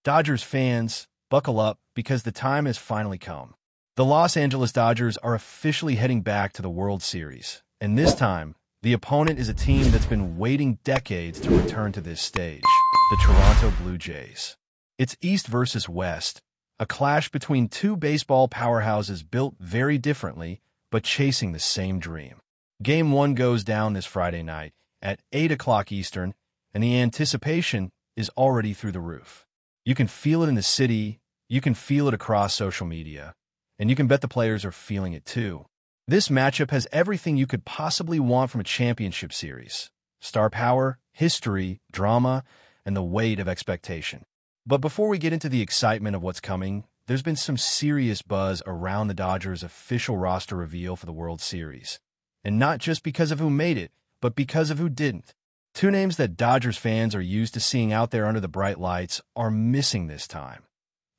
Dodgers fans, buckle up because the time has finally come. The Los Angeles Dodgers are officially heading back to the World Series, and this time, the opponent is a team that's been waiting decades to return to this stage, the Toronto Blue Jays. It's East versus West, a clash between two baseball powerhouses built very differently, but chasing the same dream. Game 1 goes down this Friday night at 8 o'clock Eastern, and the anticipation is already through the roof. You can feel it in the city, you can feel it across social media, and you can bet the players are feeling it too. This matchup has everything you could possibly want from a championship series: star power, history, drama, and the weight of expectation. But before we get into the excitement of what's coming, there's been some serious buzz around the Dodgers' official roster reveal for the World Series. And not just because of who made it, but because of who didn't. Two names that Dodgers fans are used to seeing out there under the bright lights are missing this time: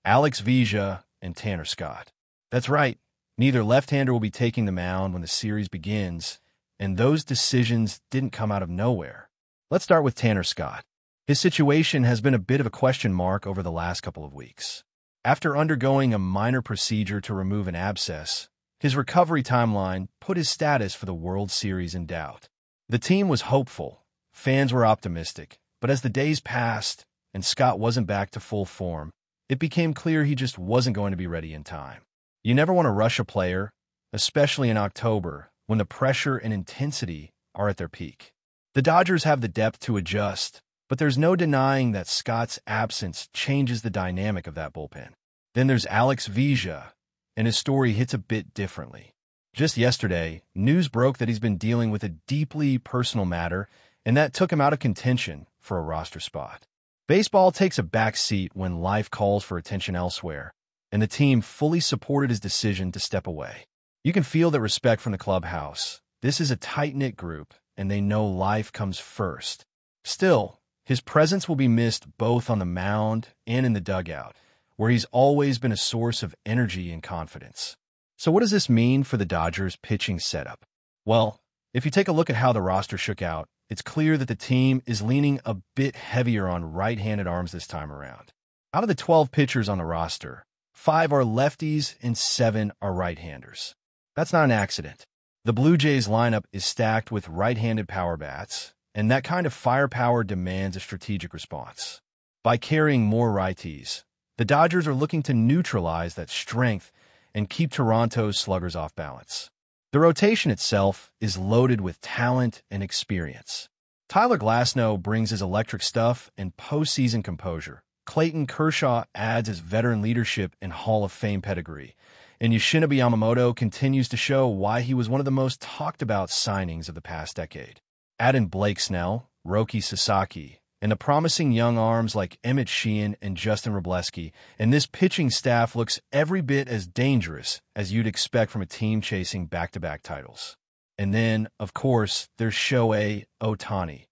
Alex Vesia and Tanner Scott. That's right, neither left-hander will be taking the mound when the series begins, and those decisions didn't come out of nowhere. Let's start with Tanner Scott. His situation has been a bit of a question mark over the last couple of weeks. After undergoing a minor procedure to remove an abscess, his recovery timeline put his status for the World Series in doubt. The team was hopeful, fans were optimistic, but as the days passed and Scott wasn't back to full form, it became clear he just wasn't going to be ready in time. You never want to rush a player, especially in October, when the pressure and intensity are at their peak. The Dodgers have the depth to adjust, but there's no denying that Scott's absence changes the dynamic of that bullpen. Then there's Alex Vesia, and his story hits a bit differently. Just yesterday, news broke that he's been dealing with a deeply personal matter, and that took him out of contention for a roster spot. Baseball takes a back seat when life calls for attention elsewhere, and the team fully supported his decision to step away. You can feel the respect from the clubhouse. This is a tight-knit group, and they know life comes first. Still, his presence will be missed both on the mound and in the dugout, where he's always been a source of energy and confidence. So what does this mean for the Dodgers' pitching setup? Well, if you take a look at how the roster shook out, it's clear that the team is leaning a bit heavier on right-handed arms this time around. Out of the 12 pitchers on the roster, 5 are lefties and 7 are right-handers. That's not an accident. The Blue Jays lineup is stacked with right-handed power bats, and that kind of firepower demands a strategic response. By carrying more righties, the Dodgers are looking to neutralize that strength and keep Toronto's sluggers off balance. The rotation itself is loaded with talent and experience. Tyler Glasnow brings his electric stuff and postseason composure. Clayton Kershaw adds his veteran leadership and Hall of Fame pedigree. And Yoshinobu Yamamoto continues to show why he was one of the most talked-about signings of the past decade. Add in Blake Snell, Roki Sasaki, and the promising young arms like Emmett Sheehan and Justin Wrobleski, and this pitching staff looks every bit as dangerous as you'd expect from a team chasing back-to-back titles. And then, of course, there's Shohei Ohtani,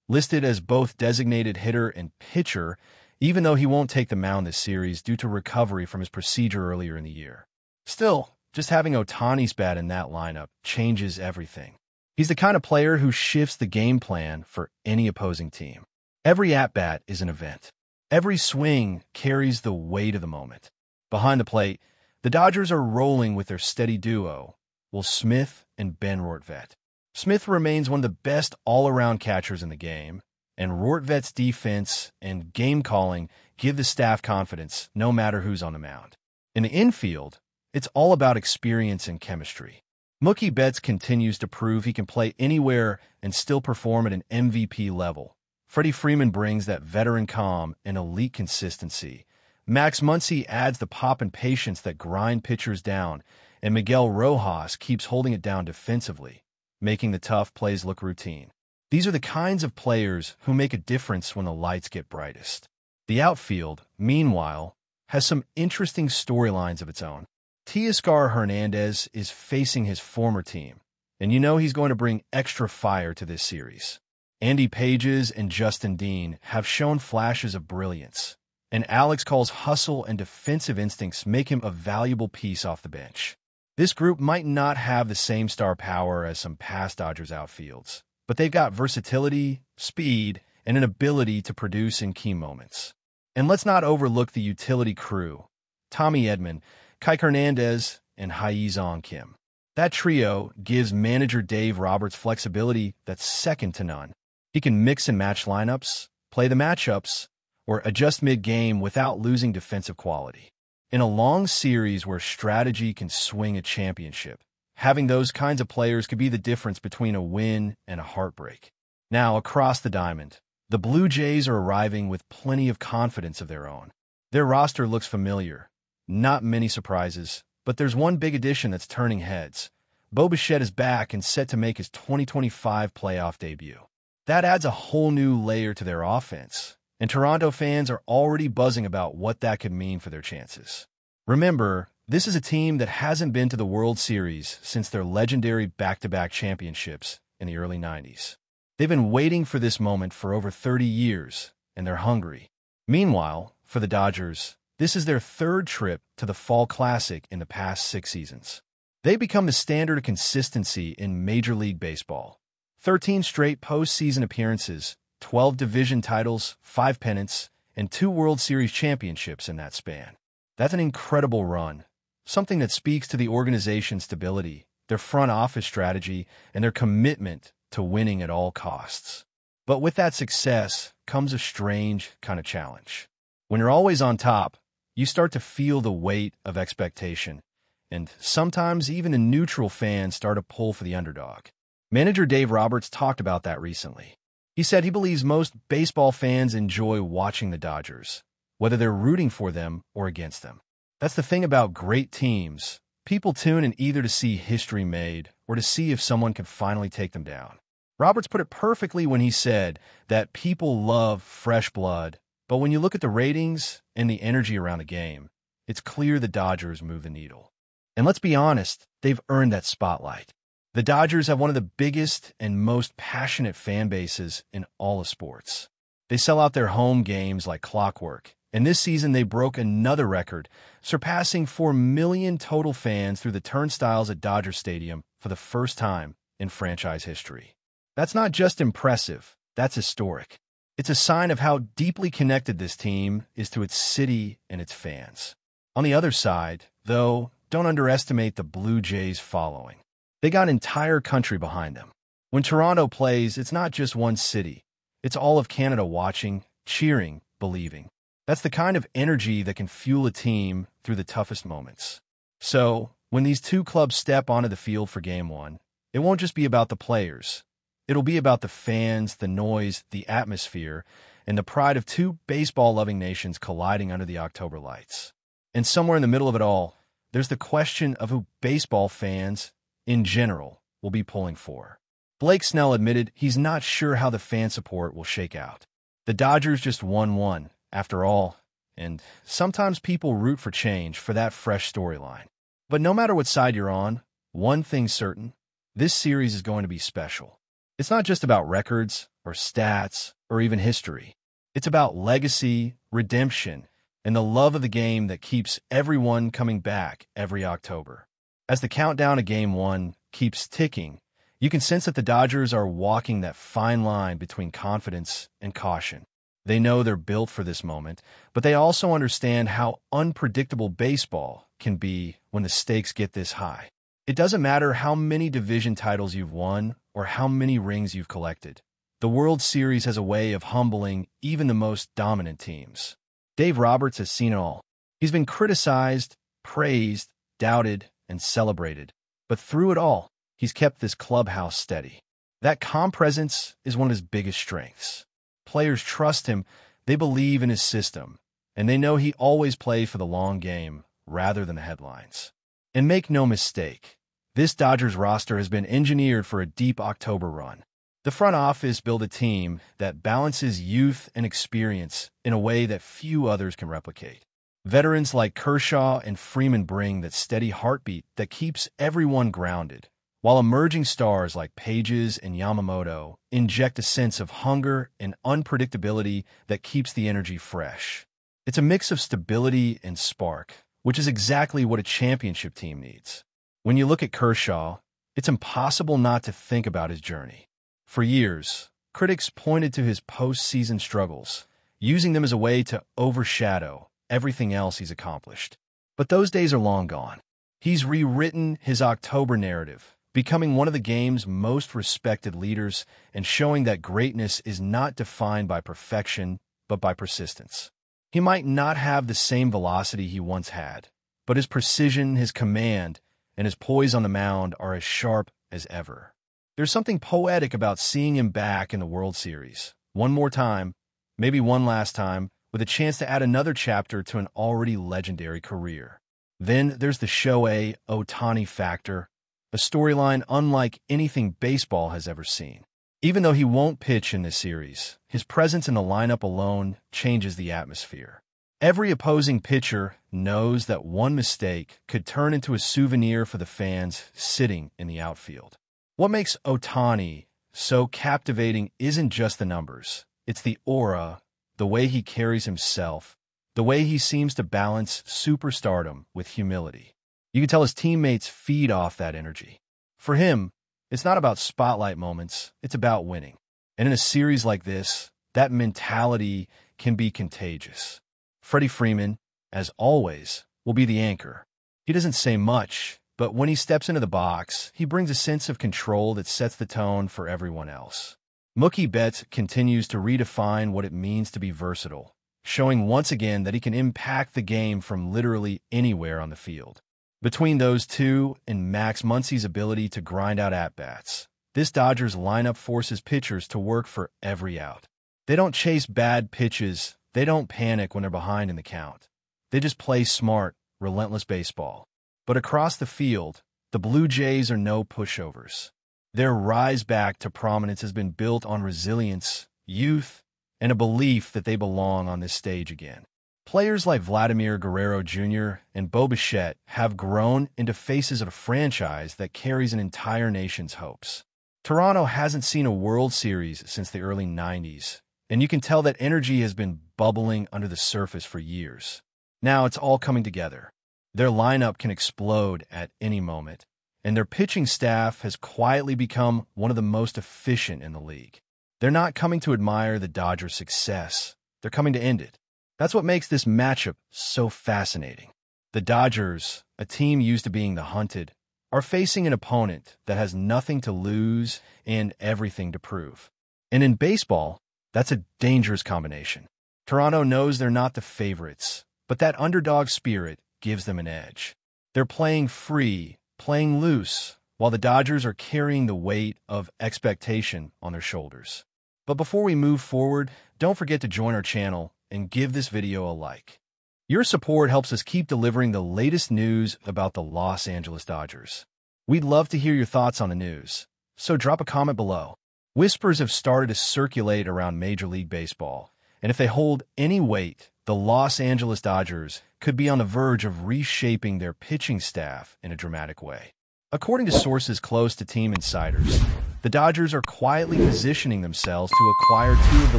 listed as both designated hitter and pitcher, even though he won't take the mound this series due to recovery from his procedure earlier in the year. Still, just having Ohtani's bat in that lineup changes everything. He's the kind of player who shifts the game plan for any opposing team. Every at-bat is an event. Every swing carries the weight of the moment. Behind the plate, the Dodgers are rolling with their steady duo, Will Smith and Ben Rortvedt. Smith remains one of the best all-around catchers in the game, and Rortvedt's defense and game calling give the staff confidence no matter who's on the mound. In the infield, it's all about experience and chemistry. Mookie Betts continues to prove he can play anywhere and still perform at an MVP level. Freddie Freeman brings that veteran calm and elite consistency. Max Muncy adds the pop and patience that grind pitchers down, and Miguel Rojas keeps holding it down defensively, making the tough plays look routine. These are the kinds of players who make a difference when the lights get brightest. The outfield, meanwhile, has some interesting storylines of its own. Teoscar Hernandez is facing his former team, and you know he's going to bring extra fire to this series. Andy Pages and Justin Dean have shown flashes of brilliance, and Alex Call's hustle and defensive instincts make him a valuable piece off the bench. This group might not have the same star power as some past Dodgers outfields, but they've got versatility, speed, and an ability to produce in key moments. And let's not overlook the utility crew: Tommy Edman, Kike Hernandez, and Hye-Sung Kim. That trio gives manager Dave Roberts flexibility that's second to none. He can mix and match lineups, play the matchups, or adjust mid-game without losing defensive quality. In a long series where strategy can swing a championship, having those kinds of players could be the difference between a win and a heartbreak. Now, across the diamond, the Blue Jays are arriving with plenty of confidence of their own. Their roster looks familiar. Not many surprises, but there's one big addition that's turning heads. Bo Bichette is back and set to make his 2025 playoff debut. That adds a whole new layer to their offense, and Toronto fans are already buzzing about what that could mean for their chances. Remember, this is a team that hasn't been to the World Series since their legendary back-to-back championships in the early 90s. They've been waiting for this moment for over 30 years, and they're hungry. Meanwhile, for the Dodgers, this is their third trip to the Fall Classic in the past 6 seasons. They become the standard of consistency in Major League Baseball. 13 straight postseason appearances, 12 division titles, 5 pennants, and 2 World Series championships in that span. That's an incredible run, something that speaks to the organization's stability, their front office strategy, and their commitment to winning at all costs. But with that success comes a strange kind of challenge. When you're always on top, you start to feel the weight of expectation, and sometimes even the neutral fans start to pull for the underdog. Manager Dave Roberts talked about that recently. He said he believes most baseball fans enjoy watching the Dodgers, whether they're rooting for them or against them. That's the thing about great teams. People tune in either to see history made or to see if someone can finally take them down. Roberts put it perfectly when he said that people love fresh blood, but when you look at the ratings and the energy around the game, it's clear the Dodgers move the needle. And let's be honest, they've earned that spotlight. The Dodgers have one of the biggest and most passionate fan bases in all of sports. They sell out their home games like clockwork, and this season they broke another record, surpassing 4 million total fans through the turnstiles at Dodger Stadium for the first time in franchise history. That's not just impressive, that's historic. It's a sign of how deeply connected this team is to its city and its fans. On the other side, though, don't underestimate the Blue Jays following. They got an entire country behind them. When Toronto plays, it's not just one city. It's all of Canada watching, cheering, believing. That's the kind of energy that can fuel a team through the toughest moments. So, when these two clubs step onto the field for Game 1, it won't just be about the players. It'll be about the fans, the noise, the atmosphere, and the pride of two baseball-loving nations colliding under the October lights. And somewhere in the middle of it all, there's the question of who baseball fans, in general, will be pulling for. Blake Snell admitted he's not sure how the fan support will shake out. The Dodgers just won one, after all, and sometimes people root for change, for that fresh storyline. But no matter what side you're on, one thing's certain: this series is going to be special. It's not just about records or stats or even history. It's about legacy, redemption, and the love of the game that keeps everyone coming back every October. As the countdown to Game 1 keeps ticking, you can sense that the Dodgers are walking that fine line between confidence and caution. They know they're built for this moment, but they also understand how unpredictable baseball can be when the stakes get this high. It doesn't matter how many division titles you've won or how many rings you've collected. The World Series has a way of humbling even the most dominant teams. Dave Roberts has seen it all. He's been criticized, praised, doubted, and celebrated. But through it all, he's kept this clubhouse steady. That calm presence is one of his biggest strengths. Players trust him, they believe in his system, and they know he always plays for the long game rather than the headlines. And make no mistake, this Dodgers roster has been engineered for a deep October run. The front office built a team that balances youth and experience in a way that few others can replicate. Veterans like Kershaw and Freeman bring that steady heartbeat that keeps everyone grounded, while emerging stars like Pages and Yamamoto inject a sense of hunger and unpredictability that keeps the energy fresh. It's a mix of stability and spark, which is exactly what a championship team needs. When you look at Kershaw, it's impossible not to think about his journey. For years, critics pointed to his postseason struggles, using them as a way to overshadow everything else he's accomplished. But those days are long gone. He's rewritten his October narrative, becoming one of the game's most respected leaders and showing that greatness is not defined by perfection, but by persistence. He might not have the same velocity he once had, but his precision, his command, and his poise on the mound are as sharp as ever. There's something poetic about seeing him back in the World Series. One more time, maybe one last time, with a chance to add another chapter to an already legendary career. Then there's the Shohei Ohtani factor, a storyline unlike anything baseball has ever seen. Even though he won't pitch in this series, his presence in the lineup alone changes the atmosphere. Every opposing pitcher knows that one mistake could turn into a souvenir for the fans sitting in the outfield. What makes Ohtani so captivating isn't just the numbers. It's the aura, the way he carries himself, the way he seems to balance superstardom with humility. You can tell his teammates feed off that energy. For him, it's not about spotlight moments, it's about winning. And in a series like this, that mentality can be contagious. Freddie Freeman, as always, will be the anchor. He doesn't say much, but when he steps into the box, he brings a sense of control that sets the tone for everyone else. Mookie Betts continues to redefine what it means to be versatile, showing once again that he can impact the game from literally anywhere on the field. Between those two and Max Muncy's ability to grind out at-bats, this Dodgers lineup forces pitchers to work for every out. They don't chase bad pitches, they don't panic when they're behind in the count. They just play smart, relentless baseball. But across the field, the Blue Jays are no pushovers. Their rise back to prominence has been built on resilience, youth, and a belief that they belong on this stage again. Players like Vladimir Guerrero Jr. and Bo Bichette have grown into faces of a franchise that carries an entire nation's hopes. Toronto hasn't seen a World Series since the early 90s, and you can tell that energy has been bubbling under the surface for years. Now it's all coming together. Their lineup can explode at any moment, and their pitching staff has quietly become one of the most efficient in the league. They're not coming to admire the Dodgers' success. They're coming to end it. That's what makes this matchup so fascinating. The Dodgers, a team used to being the hunted, are facing an opponent that has nothing to lose and everything to prove. And in baseball, that's a dangerous combination. Toronto knows they're not the favorites, but that underdog spirit gives them an edge. They're playing free, playing loose, while the Dodgers are carrying the weight of expectation on their shoulders. But before we move forward, don't forget to join our channel and give this video a like. Your support helps us keep delivering the latest news about the Los Angeles Dodgers. We'd love to hear your thoughts on the news, so drop a comment below. Whispers have started to circulate around Major League Baseball, and if they hold any weight, the Los Angeles Dodgers could be on the verge of reshaping their pitching staff in a dramatic way. According to sources close to team insiders, the Dodgers are quietly positioning themselves to acquire two of the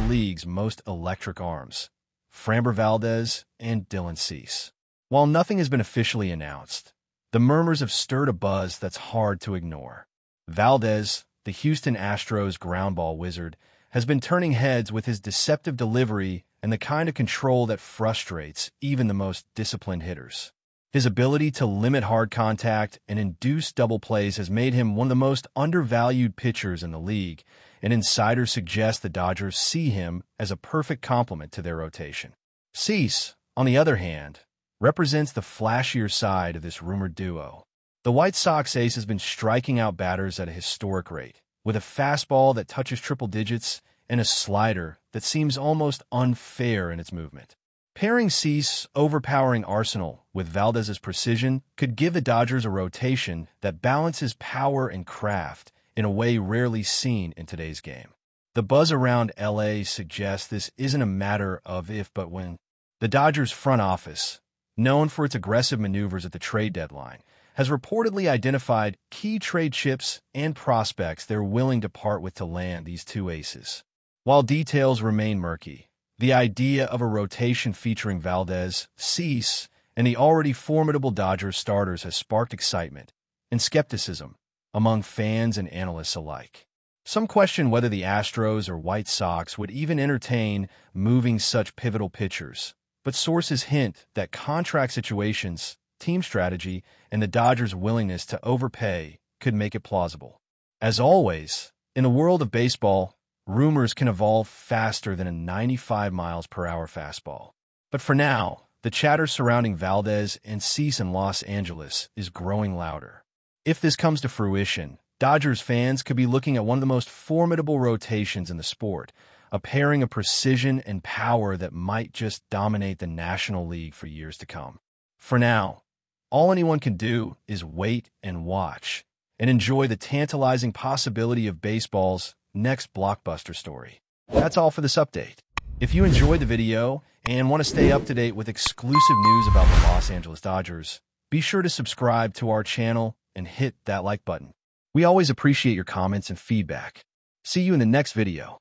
league's most electric arms, FRAMBER VALDEZ and Dylan Cease. While nothing has been officially announced, the murmurs have stirred a buzz that's hard to ignore. Valdez, the Houston Astros ground ball wizard, has been turning heads with his deceptive delivery and the kind of control that frustrates even the most disciplined hitters. His ability to limit hard contact and induce double plays has made him one of the most undervalued pitchers in the league, and insiders suggest the Dodgers see him as a perfect complement to their rotation. Cease, on the other hand, represents the flashier side of this rumored duo. The White Sox ace has been striking out batters at a historic rate, with a fastball that touches triple digits and a slider that seems almost unfair in its movement. Pairing Cease's overpowering arsenal with Valdez's precision could give the Dodgers a rotation that balances power and craft in a way rarely seen in today's game. The buzz around LA suggests this isn't a matter of if but when. The Dodgers front office, known for its aggressive maneuvers at the trade deadline, has reportedly identified key trade chips and prospects they're willing to part with to land these two aces. While details remain murky, the idea of a rotation featuring Valdez, Cease, and the already formidable Dodgers starters has sparked excitement and skepticism among fans and analysts alike. Some question whether the Astros or White Sox would even entertain moving such pivotal pitchers, but sources hint that contract situations, team strategy, and the Dodgers' willingness to overpay could make it plausible. As always, in the world of baseball, rumors can evolve faster than a 95 miles per hour fastball. But for now, the chatter surrounding Valdez and Cease in Los Angeles is growing louder. If this comes to fruition, Dodgers fans could be looking at one of the most formidable rotations in the sport, a pairing of precision and power that might just dominate the National League for years to come. For now, all anyone can do is wait and watch, and enjoy the tantalizing possibility of baseball's next blockbuster story. That's all for this update. If you enjoyed the video and want to stay up to date with exclusive news about the Los Angeles Dodgers, be sure to subscribe to our channel and hit that like button. We always appreciate your comments and feedback. See you in the next video.